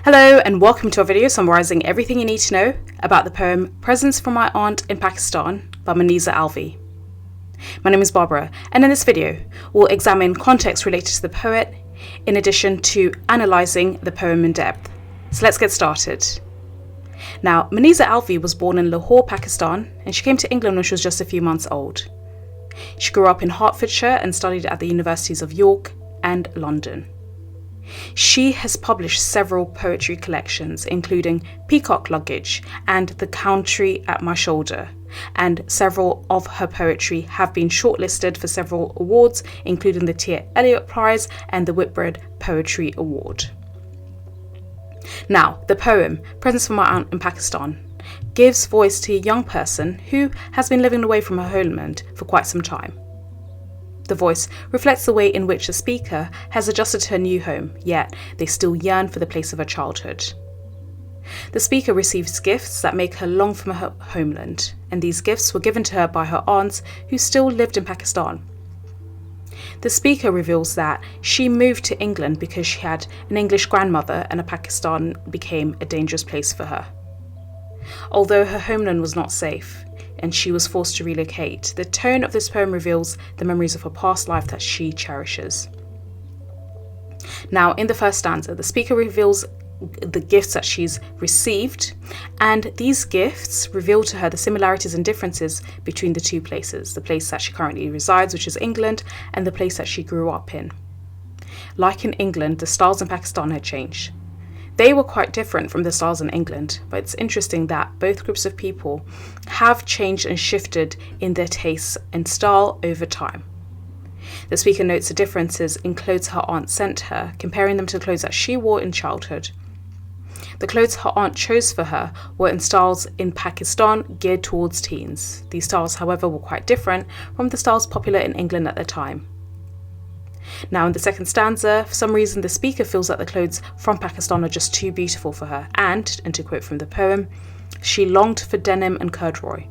Hello and welcome to our video summarising everything you need to know about the poem Presents from My Aunt in Pakistan by Moniza Alvi. My name is Barbara, and in this video we'll examine context related to the poet in addition to analysing the poem in depth. So let's get started. Now, Moniza Alvi was born in Lahore, Pakistan, and she came to England when she was just a few months old. She grew up in Hertfordshire and studied at the universities of York and London. She has published several poetry collections, including Peacock Luggage and The Country at My Shoulder, and several of her poetry have been shortlisted for several awards, including the T. Eliot Prize and the Whitbread Poetry Award. Now, the poem Presents from My Aunt in Pakistan gives voice to a young person who has been living away from her homeland for quite some time. The voice reflects the way in which the speaker has adjusted to her new home, yet they still yearn for the place of her childhood. The speaker receives gifts that make her long for her homeland, and these gifts were given to her by her aunts who still lived in Pakistan. The speaker reveals that she moved to England because she had an English grandmother and Pakistan became a dangerous place for her. Although her homeland was not safe, and she was forced to relocate, the tone of this poem reveals the memories of her past life that she cherishes. Now, in the first stanza, the speaker reveals the gifts that she's received, and these gifts reveal to her the similarities and differences between the two places, the place that she currently resides, which is England, and the place that she grew up in. Like in England, the styles in Pakistan had changed. They were quite different from the styles in England, but it's interesting that both groups of people have changed and shifted in their tastes and style over time. The speaker notes the differences in clothes her aunt sent her, comparing them to the clothes that she wore in childhood. The clothes her aunt chose for her were in styles in Pakistan geared towards teens. These styles, however, were quite different from the styles popular in England at the time. Now, in the second stanza, for some reason the speaker feels that the clothes from Pakistan are just too beautiful for her, and to quote from the poem, she longed for denim and corduroy.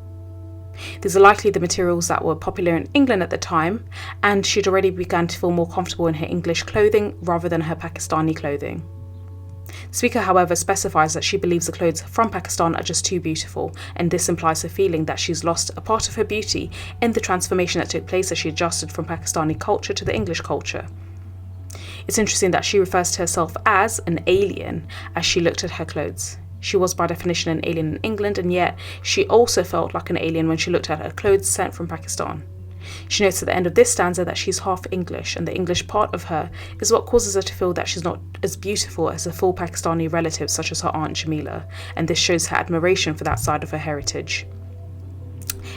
These are likely the materials that were popular in England at the time, and she'd already begun to feel more comfortable in her English clothing rather than her Pakistani clothing. The speaker, however, specifies that she believes the clothes from Pakistan are just too beautiful, and this implies a feeling that she's lost a part of her beauty in the transformation that took place as she adjusted from Pakistani culture to the English culture. It's interesting that she refers to herself as an alien as she looked at her clothes. She was by definition an alien in England, and yet she also felt like an alien when she looked at her clothes sent from Pakistan. She notes at the end of this stanza that she's half English, and the English part of her is what causes her to feel that she's not as beautiful as her full Pakistani relatives such as her aunt Jamila, and this shows her admiration for that side of her heritage.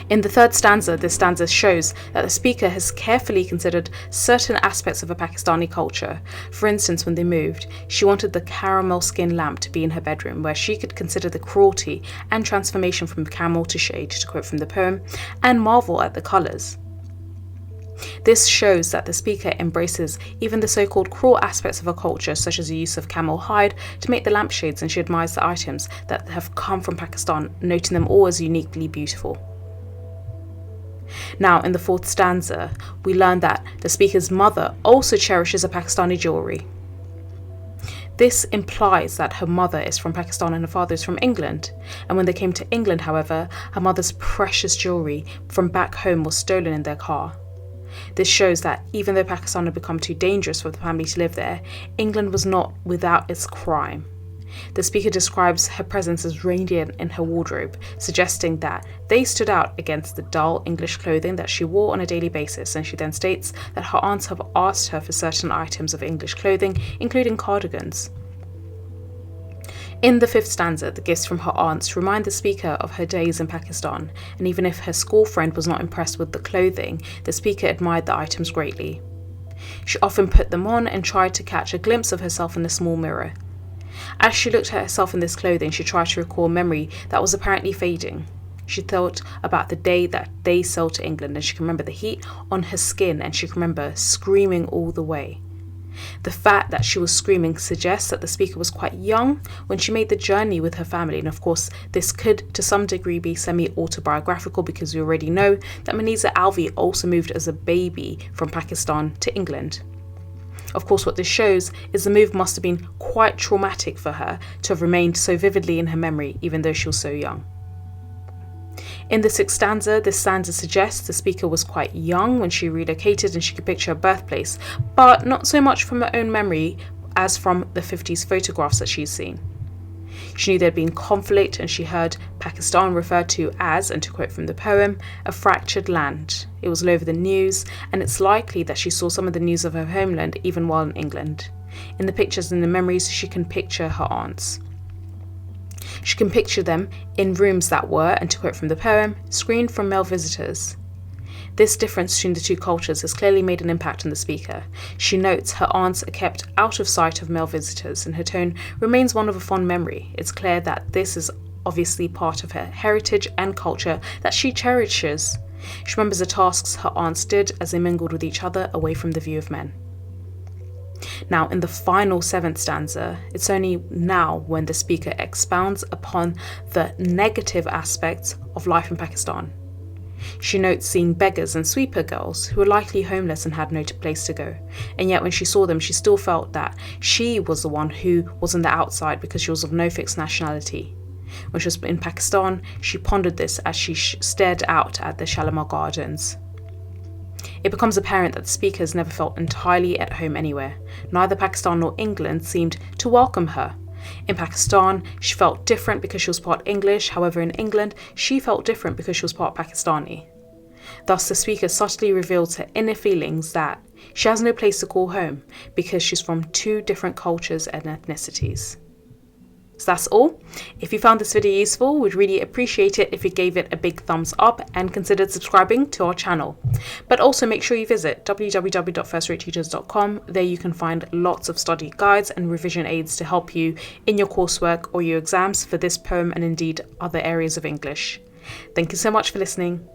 In the third stanza, this stanza shows that the speaker has carefully considered certain aspects of her Pakistani culture. For instance, when they moved, she wanted the caramel skin lamp to be in her bedroom, where she could consider the cruelty and transformation from camel to shade, to quote from the poem, and marvel at the colours. This shows that the speaker embraces even the so-called cruel aspects of her culture, such as the use of camel hide to make the lampshades, and she admires the items that have come from Pakistan, noting them all as uniquely beautiful. Now, in the fourth stanza, we learn that the speaker's mother also cherishes a Pakistani jewellery. This implies that her mother is from Pakistan and her father is from England, and when they came to England, however, her mother's precious jewellery from back home was stolen in their car. This shows that even though Pakistan had become too dangerous for the family to live there, England was not without its crime. The speaker describes her presence as radiant in her wardrobe, suggesting that they stood out against the dull English clothing that she wore on a daily basis, and she then states that her aunts have asked her for certain items of English clothing, including cardigans. In the fifth stanza, the gifts from her aunts remind the speaker of her days in Pakistan, and even if her school friend was not impressed with the clothing, the speaker admired the items greatly. She often put them on and tried to catch a glimpse of herself in a small mirror. As she looked at herself in this clothing, she tried to recall a memory that was apparently fading. She thought about the day that they sailed to England, and she can remember the heat on her skin, and she can remember screaming all the way. The fact that she was screaming suggests that the speaker was quite young when she made the journey with her family, and of course this could to some degree be semi-autobiographical because we already know that Moniza Alvi also moved as a baby from Pakistan to England. Of course, what this shows is the move must have been quite traumatic for her to have remained so vividly in her memory, even though she was so young. In the 6th stanza, this stanza suggests the speaker was quite young when she relocated and she could picture her birthplace, but not so much from her own memory as from the 50s photographs that she's seen. She knew there had been conflict and she heard Pakistan referred to as, and to quote from the poem, a fractured land. It was all over the news, and it's likely that she saw some of the news of her homeland even while in England. In the pictures and the memories, she can picture her aunts. She can picture them in rooms that were, and to quote from the poem, screened from male visitors. This difference between the two cultures has clearly made an impact on the speaker. She notes her aunts are kept out of sight of male visitors, and her tone remains one of a fond memory. It's clear that this is obviously part of her heritage and culture that she cherishes. She remembers the tasks her aunts did as they mingled with each other away from the view of men. Now, in the final 7th stanza, it's only now when the speaker expounds upon the negative aspects of life in Pakistan. She notes seeing beggars and sweeper girls who were likely homeless and had no place to go, and yet when she saw them, she still felt that she was the one who was on the outside because she was of no fixed nationality. When she was in Pakistan, she pondered this as she stared out at the Shalimar Gardens. It becomes apparent that the speaker has never felt entirely at home anywhere. Neither Pakistan nor England seemed to welcome her. In Pakistan, she felt different because she was part English. However, in England, she felt different because she was part Pakistani. Thus, the speaker subtly reveals her inner feelings that she has no place to call home because she's from two different cultures and ethnicities. So that's all. If you found this video useful, we'd really appreciate it if you gave it a big thumbs up and considered subscribing to our channel. But also make sure you visit www.firstrateteachers.com. There you can find lots of study guides and revision aids to help you in your coursework or your exams for this poem and indeed other areas of English. Thank you so much for listening.